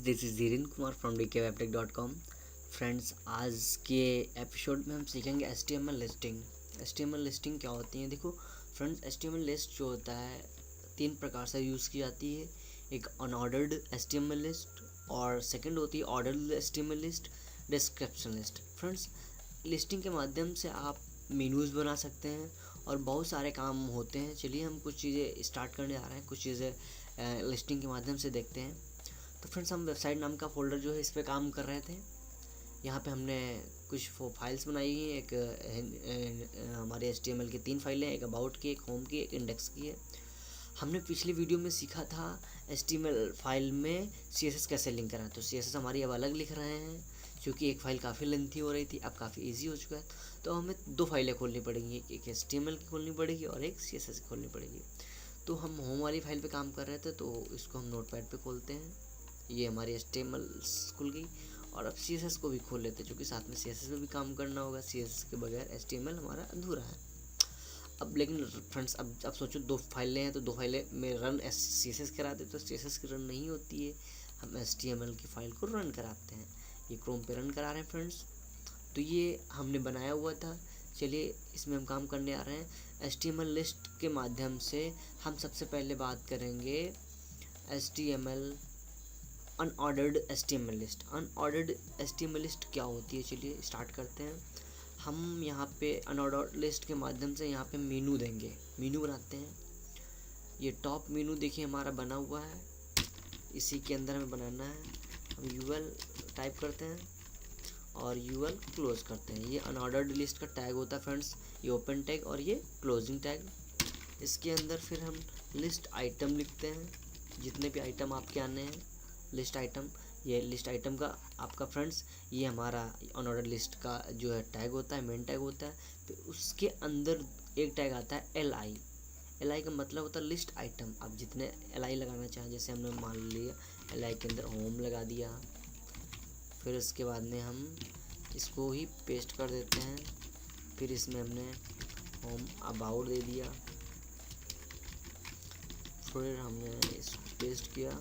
This is Dhiren Kumar from dkwebtech.com। Friends, आज के episode में हम सीखेंगे HTML लिस्टिंग। HTML लिस्टिंग क्या होती है? देखो फ्रेंड्स, HTML लिस्ट जो होता है तीन प्रकार से यूज़ की जाती है। एक अनऑर्डर्ड HTML लिस्ट और सेकंड होती है ordered HTML list, description list. Friends, listing के माध्यम से आप मेनूज़ बना सकते हैं और बहुत सारे काम होते हैं। चलिए हम कुछ चीज़ें स्टार्ट करने आ रहे हैं, कुछ चीज़ें लिस्टिंग के माध्यम से देखते हैं। तो फ्रेंड्स, हम वेबसाइट नाम का फ़ोल्डर जो है इस पे काम कर रहे थे। यहाँ पे हमने कुछ फाइल्स बनाई हुई हैं। एक हमारे HTML की 3 फाइलें, एक अबाउट की, एक होम की, एक इंडेक्स की है। हमने पिछली वीडियो में सीखा था HTML फाइल में CSS कैसे लिंक कराएं। तो CSS हमारी अब अलग लिख रहे हैं क्योंकि एक फ़ाइल काफ़ी लेंथी हो रही थी, अब काफ़ी ईजी हो चुका है। तो हमें 2 फाइलें खोलनी पड़ेंगी, एक HTML की खोलनी पड़ेगी और एक CSS की खोलनी पड़ेगी। तो हम होम वाली फाइल पे काम कर रहे थे, तो इसको हम नोटपैड पे खोलते हैं। ये हमारी HTML खुल गई और अब CSS को भी खोल लेते हैं, क्योंकि साथ में CSS में भी काम करना होगा। CSS के बगैर HTML हमारा अधूरा है। अब लेकिन फ्रेंड्स, अब सोचो 2 फाइलें हैं तो 2 फाइलें में रन CSS कराते तो CSS की रन नहीं होती है, हम HTML की फ़ाइल को रन कराते हैं। ये क्रोम पे रन करा रहे हैं फ्रेंड्स। तो ये हमने बनाया हुआ था। चलिए इसमें हम काम करने आ रहे हैं। HTML लिस्ट के माध्यम से हम सबसे पहले बात करेंगे HTML unordered HTML list. Unordered HTML list क्या होती है, चलिए स्टार्ट करते हैं। हम यहाँ पे अनऑर्डर्ड लिस्ट के माध्यम से यहाँ पे मेनू देंगे, मेनू बनाते हैं। ये टॉप मेनू देखिए हमारा बना हुआ है, इसी के अंदर हमें बनाना है। हम UL टाइप करते हैं और UL क्लोज करते हैं। ये अनऑर्डर्ड लिस्ट का टैग होता है फ्रेंड्स, ये ओपन टैग और ये क्लोजिंग टैग। इसके अंदर फिर हम लिस्ट आइटम लिखते हैं, जितने भी आइटम आपके आने हैं लिस्ट आइटम। ये लिस्ट आइटम का आपका फ्रेंड्स, ये हमारा अनऑर्डर लिस्ट का जो है टैग होता है, मेन टैग होता है। फिर उसके अंदर एक टैग आता है LI का मतलब होता है लिस्ट आइटम। आप जितने LI लगाना चाहें, जैसे हमने मान लिया LI के अंदर होम लगा दिया। फिर उसके बाद में हम इसको ही पेस्ट कर देते हैं। फिर इसमें हमने होम अबाउट दे दिया, फिर हमने इसको पेस्ट किया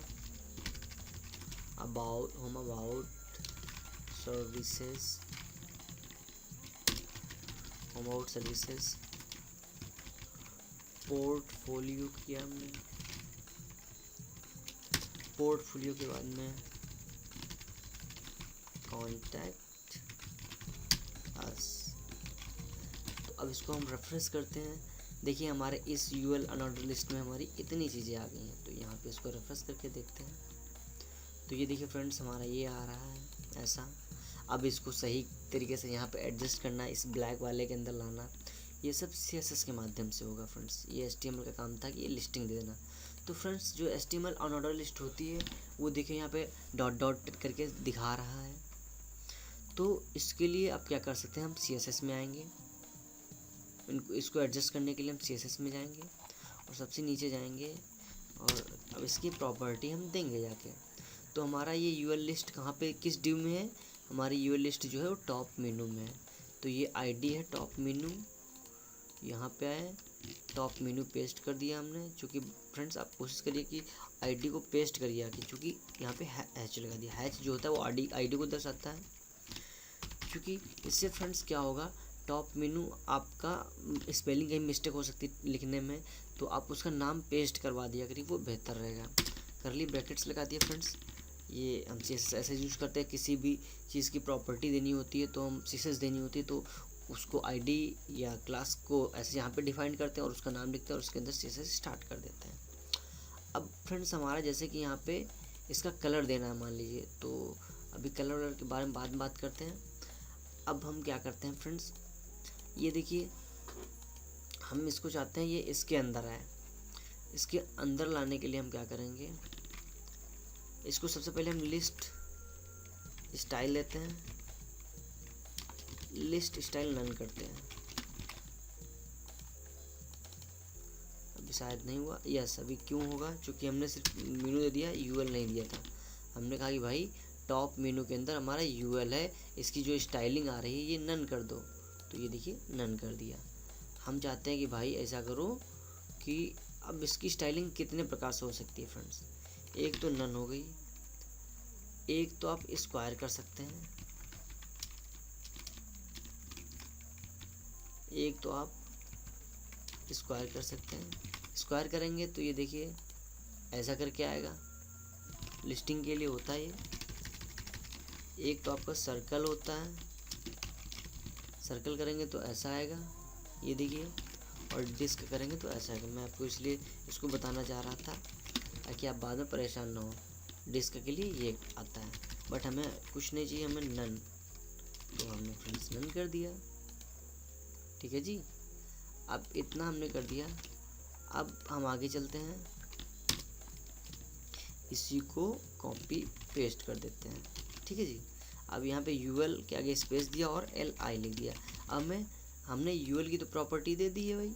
home about services, home about services. Portfolio किया हमने, पोर्टफोलियो के बाद में कॉन्टैक्ट अस। तो अब इसको हम रेफरेंस करते हैं। देखिए हमारे इस UL अनऑर्डर लिस्ट में हमारी इतनी चीज़ें आ गई हैं। तो यहाँ पे इसको रेफरेंस करके देखते हैं। तो ये देखिए फ्रेंड्स, हमारा ये आ रहा है ऐसा। अब इसको सही तरीके से यहाँ पे एडजस्ट करना, इस ब्लैक वाले के अंदर लाना, ये सब CSS के माध्यम से होगा फ्रेंड्स। ये HTML का काम था कि ये लिस्टिंग दे देना। तो फ्रेंड्स, जो HTML अनऑर्डर लिस्ट होती है वो देखिए यहाँ पे डॉट डॉट करके दिखा रहा है। तो इसके लिए आप क्या कर सकते हैं, हम CSS में आएंगे। इसको एडजस्ट करने के लिए हम CSS में जाएंगे और सबसे नीचे जाएंगे और अब इसकी प्रॉपर्टी हम देंगे जाके। तो हमारा ये UL लिस्ट कहाँ पे, किस डिव में है? हमारी UL लिस्ट जो है वो टॉप मेनू में है। तो ये ID है टॉप मेनू, यहाँ पे आए, टॉप मेनू पेस्ट कर दिया हमने। चूँकि फ्रेंड्स, आप कोशिश करिए कि ID को पेस्ट करिए आगे, क्योंकि यहाँ पे हैच लगा दिया। हैच जो होता है वो ID को दर्शाता है। क्योंकि इससे फ्रेंड्स क्या होगा, टॉप मेनू आपका स्पेलिंग कहीं मिस्टेक हो सकती है लिखने में, तो आप उसका नाम पेस्ट करवा दिया करिए, वो बेहतर रहेगा। करली ब्रैकेट्स लगा दिए फ्रेंड्स। ये हम CSS ऐसे यूज़ करते हैं, किसी भी चीज़ की प्रॉपर्टी देनी होती है तो हम CSS देनी होती है, तो उसको ID या क्लास को ऐसे यहाँ पे डिफाइन करते हैं और उसका नाम लिखते हैं और उसके अंदर CSS स्टार्ट कर देते हैं। अब फ्रेंड्स, हमारा जैसे कि यहाँ पे इसका कलर देना है मान लीजिए, तो अभी कलर के बारे में बाद में बात करते हैं। अब हम क्या करते हैं फ्रेंड्स, ये देखिए हम इसको चाहते हैं ये इसके अंदर आए। इसके अंदर लाने के लिए हम क्या करेंगे, इसको सबसे पहले हम लिस्ट स्टाइल लेते हैं, लिस्ट स्टाइल नन करते हैं। अभी शायद नहीं हुआ, यस अभी क्यों होगा, क्योंकि हमने सिर्फ मेनू दे दिया, UL नहीं दिया था। हमने कहा कि भाई टॉप मेनू के अंदर हमारा UL है, इसकी जो स्टाइलिंग आ रही है ये नन कर दो। तो ये देखिए नन कर दिया। हम चाहते हैं कि भाई ऐसा करो कि अब इसकी स्टाइलिंग कितने प्रकार से हो सकती है फ्रेंड्स। एक तो नन हो गई, एक तो आप स्क्वायर कर सकते हैं, एक तो आप स्क्वायर कर सकते हैं। स्क्वायर करेंगे तो ये देखिए ऐसा करके आएगा, लिस्टिंग के लिए होता है ये। एक तो आपका सर्कल होता है, सर्कल करेंगे तो ऐसा आएगा, ये देखिए। और डिस्क करेंगे तो ऐसा आएगा। मैं आपको इसलिए इसको बताना चाह रहा था ताकि आप बाद में परेशान ना हो। डिस्क के लिए ये आता है, बट हमें कुछ नहीं चाहिए, हमें नन, तो हमने फ्रेंड्स नन कर दिया। ठीक है जी, अब इतना हमने कर दिया। अब हम आगे चलते हैं, इसी को कॉपी पेस्ट कर देते हैं। ठीक है जी, अब यहाँ पे यूएल के आगे स्पेस दिया और LI लिख दिया। अब हमने यूएल की तो प्रॉपर्टी दे दी है भाई,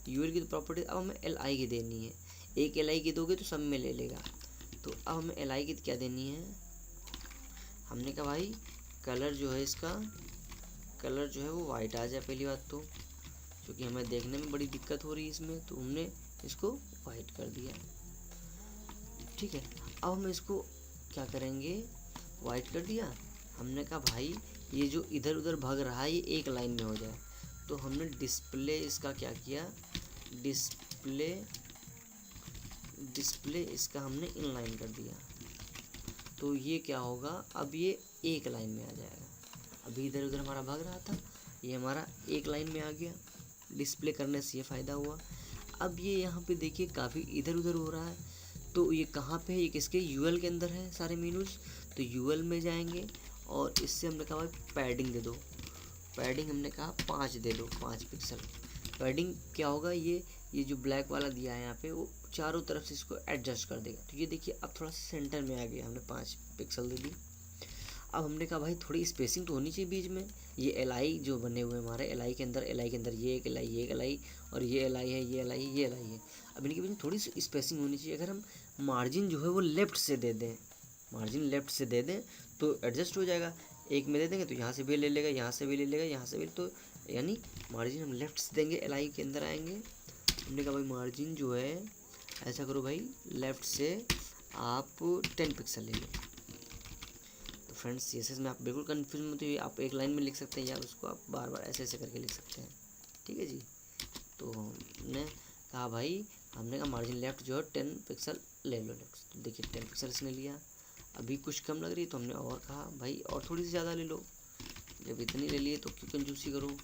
यूएल की तो प्रॉपर्टी, अब हमें LI की देनी है। एक LI की दोगे तो सब में ले लेगा, तो अब हमें LI की क्या देनी है। हमने कहा भाई कलर जो है इसका, कलर जो है वो वाइट आ जाए पहली बात तो, क्योंकि हमें देखने में बड़ी दिक्कत हो रही है इसमें, तो हमने इसको वाइट कर दिया। ठीक है, अब हम इसको क्या करेंगे, वाइट कर दिया। हमने कहा भाई ये जो इधर उधर भाग रहा है ये एक लाइन में हो जाए, तो हमने डिस्प्ले इसका क्या किया, डिस्प्ले इसका हमने इनलाइन कर दिया। तो ये क्या होगा, अब ये एक लाइन में आ जाएगा। अभी इधर उधर हमारा भाग रहा था, ये हमारा एक लाइन में आ गया। डिस्प्ले करने से ये फ़ायदा हुआ। अब ये यहाँ पे देखिए काफ़ी इधर उधर हो रहा है, तो ये कहाँ पे है, ये किसके यूएल के अंदर है सारे मीनूज। तो यूएल में जाएंगे और इससे हमने कहा भाई पैडिंग दे दो, पैडिंग हमने कहा 5 दे दो, 5 पिक्सल। पैडिंग क्या होगा, ये जो ब्लैक वाला दिया है यहाँ पे वो चारों तरफ से इसको एडजस्ट कर देगा। तो ये देखिए अब थोड़ा सा सेंटर में आ गया, हमने 5 पिक्सल दे दी। अब हमने कहा भाई थोड़ी स्पेसिंग तो होनी चाहिए बीच में। ये LI जो बने हुए हमारे LI के अंदर ये एक LI, ये एक LI, और ये LI है, ये LI, ये LI है। अब इनके बीच में थोड़ी सी स्पेसिंग होनी चाहिए। अगर हम मार्जिन जो है वो लेफ़्ट से दे दें, मार्जिन लेफ़्ट से दे दें तो एडजस्ट हो जाएगा। एक में दे देंगे तो यहाँ से भी ले लेगा, यहाँ से भी ले लेगा, यहाँ से भी, तो यानी मार्जिन हम लेफ़्ट से देंगे, LI के अंदर आएंगे। हमने कहा भाई मार्जिन जो है ऐसा करो भाई, लेफ़्ट से आप 10 पिक्सल ले लो। तो फ्रेंड्स ये में आप बिल्कुल कन्फ्यूज मत होइए, आप एक लाइन में लिख सकते हैं या उसको आप बार बार ऐसे ऐसे करके लिख सकते हैं। ठीक है जी, तो हमने कहा भाई, हमने कहा मार्जिन लेफ़्ट जो है 10 पिक्सल ले लो लेफ्ट। तो देखिए 10 पिक्सल इसने लिया। अभी कुछ कम लग रही है तो हमने और कहा भाई और थोड़ी सी ज़्यादा ले लो, जब इतनी ले लिए तो क्यों कंजूसी करो,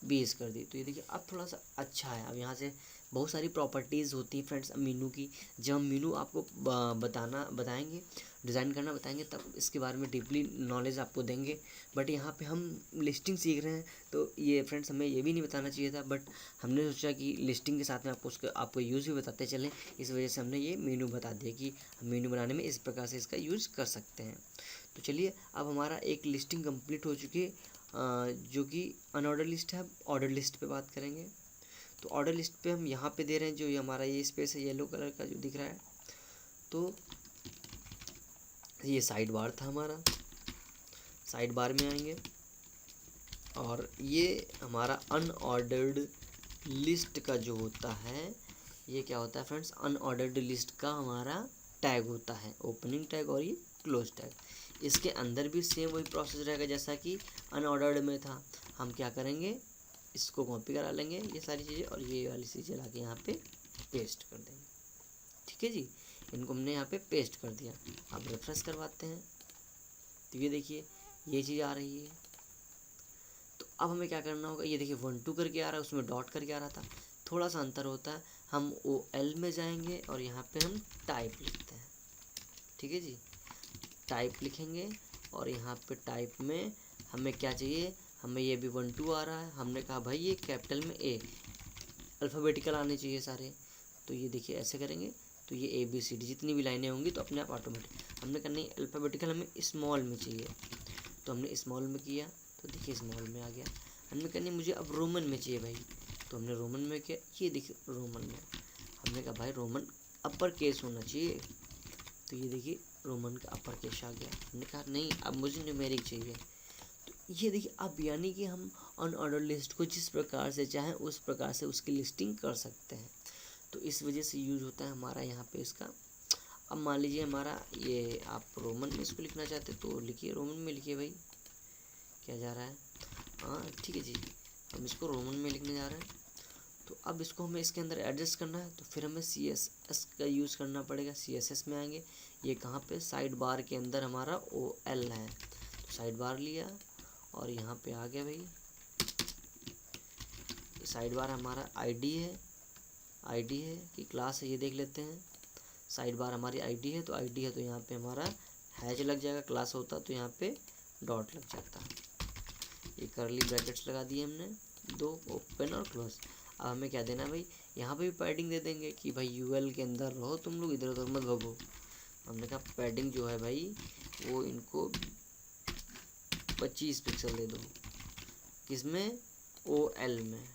20 कर दी। तो ये देखिए अब थोड़ा सा अच्छा है। अब यहाँ से बहुत सारी प्रॉपर्टीज़ होती हैं फ्रेंड्स मीनू की, जब हम मीनू आपको बताएंगे, डिज़ाइन करना बताएंगे, तब इसके बारे में डीपली नॉलेज आपको देंगे। बट यहाँ पे हम लिस्टिंग सीख रहे हैं, तो ये फ्रेंड्स हमें ये भी नहीं बताना चाहिए था, बट हमने सोचा कि लिस्टिंग के साथ में आपको यूज़ भी बताते चलें, इस वजह से हमने ये मीनू बता दिया कि हम मीनू बनाने में इस प्रकार से इसका यूज़ कर सकते हैं। तो चलिए अब हमारा एक लिस्टिंग कंप्लीट हो चुकी है, जो कि अनऑर्डर लिस्ट है। अब ऑर्डर लिस्ट पे बात करेंगे। तो ऑर्डर लिस्ट पे हम यहाँ पे दे रहे हैं, जो ये हमारा ये स्पेस है येलो कलर का जो दिख रहा है, तो ये साइड बार था हमारा, साइड बार में आएंगे और ये हमारा अनऑर्डर्ड लिस्ट का जो होता है, ये क्या होता है फ्रेंड्स, अनऑर्डर्ड लिस्ट का हमारा टैग होता है, ओपनिंग टैग और ये क्लोज टैग। इसके अंदर भी सेम वही प्रोसेस रहेगा जैसा कि अनऑर्डर्ड में था। हम क्या करेंगे, इसको कॉपी करा लेंगे ये सारी चीज़ें और ये वाली चीज़ें ला के यहाँ पे पेस्ट कर देंगे। ठीक है जी, इनको हमने यहाँ पे पेस्ट कर दिया। अब रिफ्रेश करवाते हैं तो ये देखिए ये चीज़ आ रही है। तो अब हमें क्या करना होगा, ये देखिए 1 2 करके आ रहा है, उसमें डॉट करके आ रहा था, थोड़ा सा अंतर होता है। हम OL में जाएंगे और यहाँ पे हम टाइप लिखते हैं। ठीक है जी, टाइप लिखेंगे और यहाँ पे टाइप में हमें क्या चाहिए, हमें ये भी 1 2 आ रहा है। हमने कहा भाई ये कैपिटल में A, अल्फ़ाबेटिकल आने चाहिए सारे। तो ये देखिए ऐसे करेंगे तो ये ABCD जितनी भी लाइनें होंगी तो अपने आप ऑटोमेटिक। हमने करना है अल्फ़ाबेटिकल, हमें स्मॉल में चाहिए, तो हमने स्मॉल में किया, तो देखिए स्मॉल में आ गया। हमने करनी मुझे अब रोमन में चाहिए भाई, तो हमने रोमन में किया, ये देखिए रोमन में। हमने कहा भाई रोमन अपर केस होना चाहिए, तो ये देखिए रोमन का अपर केस आ गया। हमने कहा नहीं अब मुझे न्यूमेरिक चाहिए, तो ये देखिए अब यानी कि हम अनऑर्डर लिस्ट को जिस प्रकार से चाहें उस प्रकार से उसकी लिस्टिंग कर सकते हैं। तो इस वजह से यूज़ होता है हमारा यहाँ पे इसका अब मान लीजिए हमारा ये, आप रोमन में इसको लिखना चाहते तो लिखिए, रोमन में लिखिए भाई, क्या जा रहा है, हाँ ठीक है जी, हम इसको रोमन में लिखने जा रहे हैं। तो अब इसको हमें इसके अंदर एडजस्ट करना है, तो फिर हमें CSS का यूज़ करना पड़ेगा। CSS में आएंगे, ये कहाँ पे, साइड बार के अंदर हमारा OL है, तो साइड बार लिया और यहाँ पे आ गया भाई, साइड बार हमारा ID है कि क्लास है, ये देख लेते हैं। साइड बार हमारी ID है, तो ID है तो यहाँ पे हमारा हैच लग जाएगा, क्लास होता तो यहाँ पे डॉट लग जाता। ये करली ब्रैकेट्स लगा दिए हमने, 2 ओपन और क्लोज। अब हमें क्या देना है भाई, यहाँ पे भी पैडिंग दे देंगे कि भाई UL के अंदर रहो तुम लोग, इधर उधर मत भगो। हमने कहा पैडिंग जो है भाई वो इनको 25 पिक्सल दे दो, किसमें, OL में,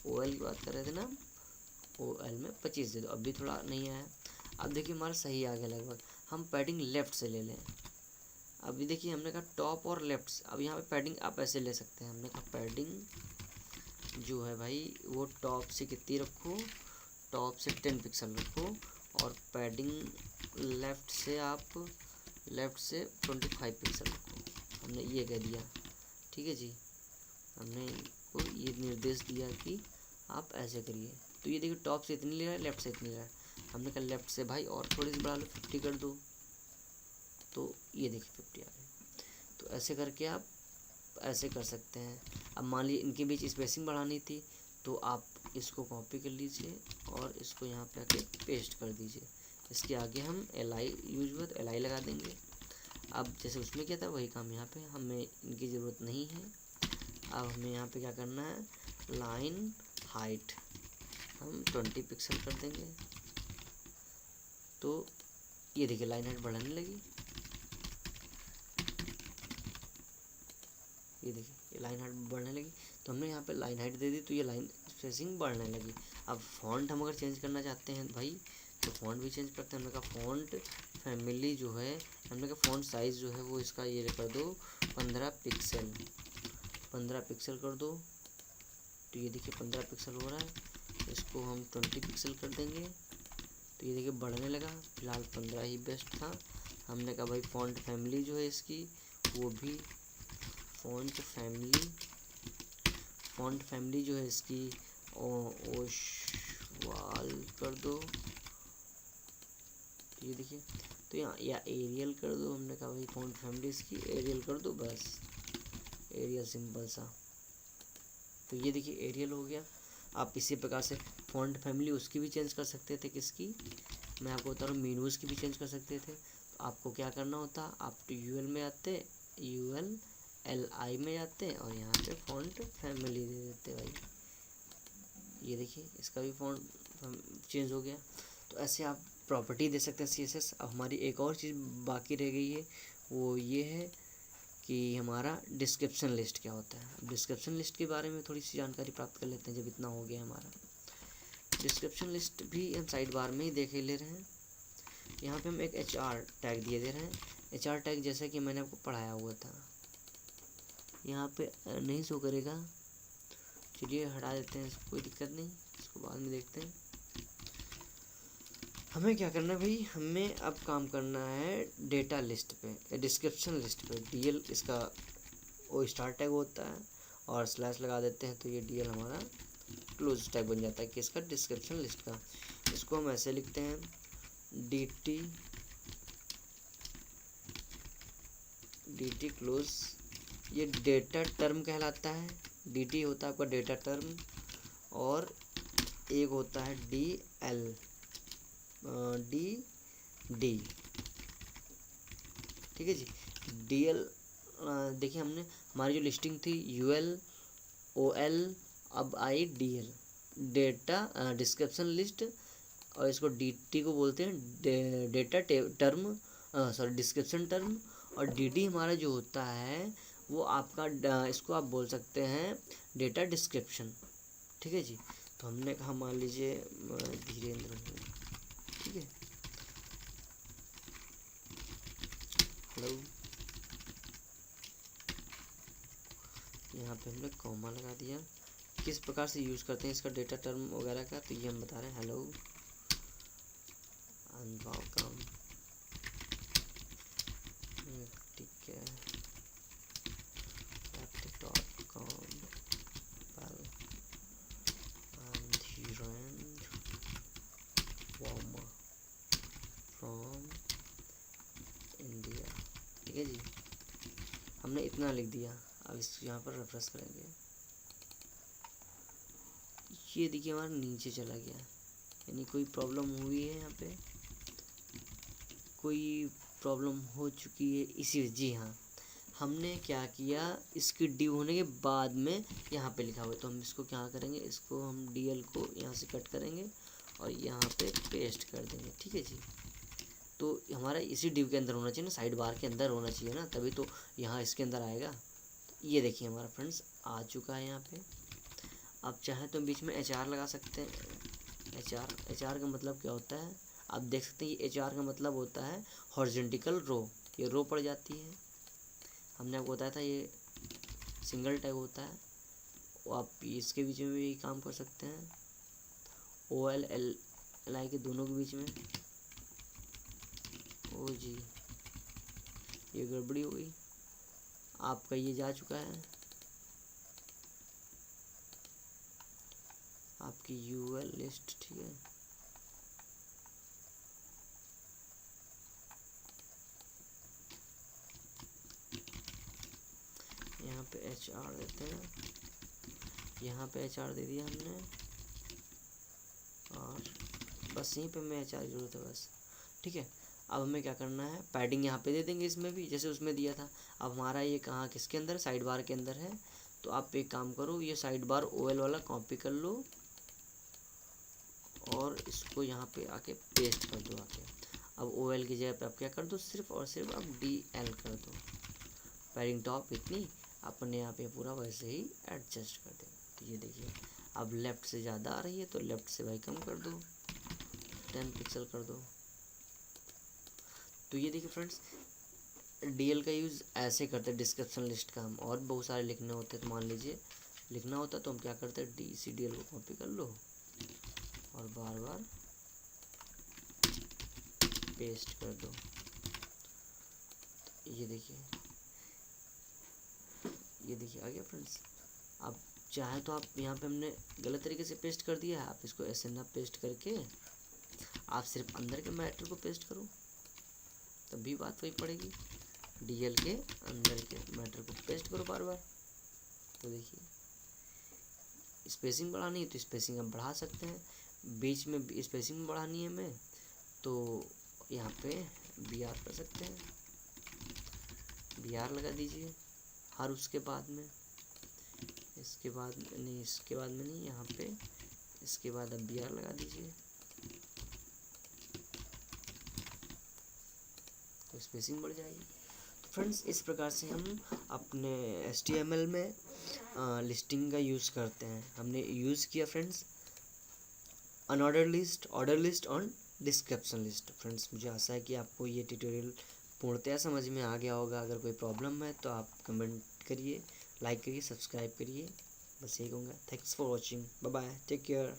OL की बात कर रहे थे ना, OL में 25 दे दो। अब भी थोड़ा नहीं आया, अब देखिए हमारा सही आ गया लगभग। हम पैडिंग लेफ़्ट से ले लें, अभी देखिए हमने कहा टॉप और लेफ्ट, अब यहाँ पे पैडिंग आप ऐसे ले सकते हैं। हमने कहा पैडिंग जो है भाई वो टॉप से कितनी रखो, टॉप से 10 पिक्सल रखो, और पैडिंग लेफ़्ट से आप लेफ़्ट से 25 पिक्सल रखो। हमने ये कह दिया, ठीक है जी, हमने इनको ये निर्देश दिया कि आप ऐसे करिए। तो ये देखिए टॉप से इतनी ले रहा है, लेफ़्ट से इतनी ले रहा है। हमने कहा लेफ़्ट से भाई और थोड़ी सी बढ़ा लो, 50 कर दो, तो ये देखिए 50 आ गए। तो ऐसे करके आप ऐसे कर सकते हैं। अब मान लीजिए इनके बीच स्पेसिंग बढ़ानी थी, तो आप इसको कॉपी कर लीजिए और इसको यहाँ पे आके पेस्ट कर दीजिए। इसके आगे हम LI यूज हुआ तो LI लगा देंगे। अब जैसे उसमें क्या था वही काम यहाँ पे, हमें इनकी ज़रूरत नहीं है। अब हमें यहाँ पे क्या करना है, लाइन हाइट हम 20 पिक्सल कर देंगे। तो ये देखिए लाइन हाइट बढ़ाने लगी, ये देखिए ये लाइन हाइट बढ़ने लगी। तो हमने यहाँ पे लाइन हाइट दे दी, तो ये लाइन स्पेसिंग बढ़ने लगी। अब फ़ॉन्ट हम अगर चेंज करना चाहते हैं भाई, तो फ़ॉन्ट भी चेंज करते हैं। हमने कहा फ़ॉन्ट फैमिली जो है, हमने कहा फ़ॉन्ट साइज़ जो है वो इसका ये कर दो 15 पिक्सल, 15 पिक्सल कर दो। तो ये देखिए 15 पिक्सल हो रहा है, इसको हम 20 पिक्सल कर देंगे। तो ये देखिए बढ़ने लगा, फिलहाल 15 ही बेस्ट था। हमने कहा भाई फ़ॉन्ट फैमिली जो है इसकी, वो भी फ़ॉन्ट फैमिली जो है इसकी ओशवाल कर दो। ये देखिए, तो यहाँ या एरियल कर दो। हमने कहा भाई फ़ॉन्ट फैमिली इसकी एरियल कर दो, बस एरियल सिंपल सा। तो ये देखिए एरियल हो गया। आप इसी प्रकार से फ़ॉन्ट फैमिली उसकी भी चेंज कर सकते थे, किसकी, मैं आपको बता रहा हूँ, मीनूज़ की भी चेंज कर सकते थे। तो आपको क्या करना होता, आप तो UL में आते, ULLI में जाते और यहाँ पे फ़ॉन्ट फैमिली दे देते भाई। ये देखिए इसका भी फ़ॉन्ट चेंज हो गया। तो ऐसे आप प्रॉपर्टी दे सकते हैं CSS। अब हमारी एक और चीज़ बाकी रह गई है, वो ये है कि हमारा डिस्क्रिप्शन लिस्ट क्या होता है। अब डिस्क्रिप्शन लिस्ट के बारे में थोड़ी सी जानकारी प्राप्त कर लेते हैं, जब इतना हो गया हमारा। डिस्क्रिप्शन लिस्ट भी हम साइड बार में ही देख ले रहे हैं। यहाँ पे हम एक HR टैग दिए दे रहे हैं। HR टैग जैसा कि मैंने आपको पढ़ाया हुआ था, यहाँ पे नहीं शो करेगा, चलिए हटा देते हैं, कोई दिक्कत नहीं, इसको बाद में देखते हैं। हमें क्या करना है भाई, हमें अब काम करना है डेटा लिस्ट पे, डिस्क्रिप्शन लिस्ट पे। DL इसका वो स्टार्ट टैग होता है, और स्लैश लगा देते हैं तो ये DL हमारा क्लोज टैग बन जाता है कि इसका डिस्क्रिप्शन लिस्ट का। इसको हम ऐसे लिखते हैं DT क्लोज। ये डेटा टर्म कहलाता है। DT होता है आपका डेटा टर्म, और एक होता है DD। ठीक है जी, DL। देखिए हमने हमारी जो लिस्टिंग थी UL OL, अब आई DL, डेटा डिस्क्रिप्शन लिस्ट, और इसको DT को बोलते हैं data term, sorry description term. और DD हमारा जो होता है वो आपका इसको आप बोल सकते हैं डेटा डिस्क्रिप्शन। ठीक है जी। तो हमने कहा मान लीजिए धीरेन्द्र, ठीक है, हेलो, यहाँ पे हमने कॉमा लगा दिया। किस प्रकार से यूज़ करते हैं इसका डेटा टर्म वगैरह का, तो ये हम बता रहे हैं, hello and welcome. Varma from India. ठीक है जी, हमने इतना लिख दिया। अब इस यहाँ पर रेफरेंस करेंगे, ये देखिए हमारा नीचे चला गया, यानी कोई प्रॉब्लम हुई है यहाँ पे, कोई प्रॉब्लम हो चुकी है इसी। जी हाँ, हमने क्या किया, इसकी डिव होने के बाद में यहाँ पे लिखा हुआ है, तो हम इसको क्या करेंगे, इसको हम DL को यहाँ से कट करेंगे और यहाँ पे पेस्ट कर देंगे। ठीक है जी, तो हमारा इसी डिव के अंदर होना चाहिए ना, साइड बार के अंदर होना चाहिए ना, तभी तो यहाँ इसके अंदर आएगा। ये देखिए हमारा फ्रेंड्स आ चुका है यहाँ पे। आप चाहें तो बीच में HR लगा सकते हैं। HR का मतलब क्या होता है, आप देख सकते हैं ये HR का मतलब होता है हॉरिजॉन्टल रो, ये रो पड़ जाती है। हमने आपको बताया था ये सिंगल टैग होता है, वो आप इसके बीच में भी काम कर सकते हैं, OLLI के दोनों के बीच में। ओ जी, ये गड़बड़ी हो गई, आपका ये जा चुका है, आपकी UL लिस्ट। ठीक है, यहाँ पे HR देते हैं, यहाँ पे HR दे दिया हमने, और बस यहीं पे हमें HR की ज़रूरत है बस। ठीक है, अब हमें क्या करना है, पैडिंग यहाँ पे दे देंगे इसमें भी, जैसे उसमें दिया था। अब हमारा ये कहाँ किसके अंदर, साइड बार के अंदर है, तो आप एक काम करो, ये साइड बार OL वाला कॉपी कर लो और इसको यहाँ पे आके पेस्ट कर दो आके। अब OL की जगह पे आप क्या कर दो, सिर्फ और सिर्फ आप DL कर दो, पैडिंग टॉप इतनी, अपने आप ये पूरा वैसे ही एडजस्ट कर देंगे। तो ये देखिए अब लेफ़्ट से ज़्यादा आ रही है, तो लेफ़्ट से भाई कम कर दो, 10 पिक्सल कर दो। तो ये देखिए फ्रेंड्स, DL का यूज़ ऐसे करते हैं, डिस्क्रिप्शन लिस्ट का हम और बहुत सारे लिखने होते हैं, तो मान लीजिए लिखना होता तो हम क्या करते हैं, DL को कॉपी कर लो और बार बार पेस्ट कर दो। ये देखिए आ गया फ्रेंड्स। अब चाहे तो आप यहाँ पे हमने गलत तरीके से पेस्ट कर दिया है, आप इसको ऐसे ना पेस्ट करके आप सिर्फ अंदर के मैटर को पेस्ट करो, तब भी बात वही पड़ेगी। DL के अंदर के मैटर को पेस्ट करो बार बार। तो देखिए स्पेसिंग बढ़ानी है तो स्पेसिंग हम बढ़ा सकते हैं, बीच में स्पेसिंग बढ़ानी है हमें तो यहाँ पे BR कर सकते हैं, BR लगा दीजिए हर उसके बाद में, इसके बाद नहीं, इसके बाद में नहीं, यहाँ पे इसके बाद अब BR लगा दीजिए, तो स्पेसिंग बढ़ जाएगी। तो फ्रेंड्स इस प्रकार से हम अपने HTML में लिस्टिंग का यूज़ करते हैं। हमने यूज़ किया friends unordered list, order list और डिस्क्रिप्शन लिस्ट। फ्रेंड्स मुझे आशा है कि आपको ये ट्यूटोरियल पूर्णतः समझ में आ गया होगा। अगर कोई प्रॉब्लम है तो आप कमेंट करिए, लाइक करिए, सब्सक्राइब करिए। बस यही कहूँगा। Thanks for watching, bye bye, take care.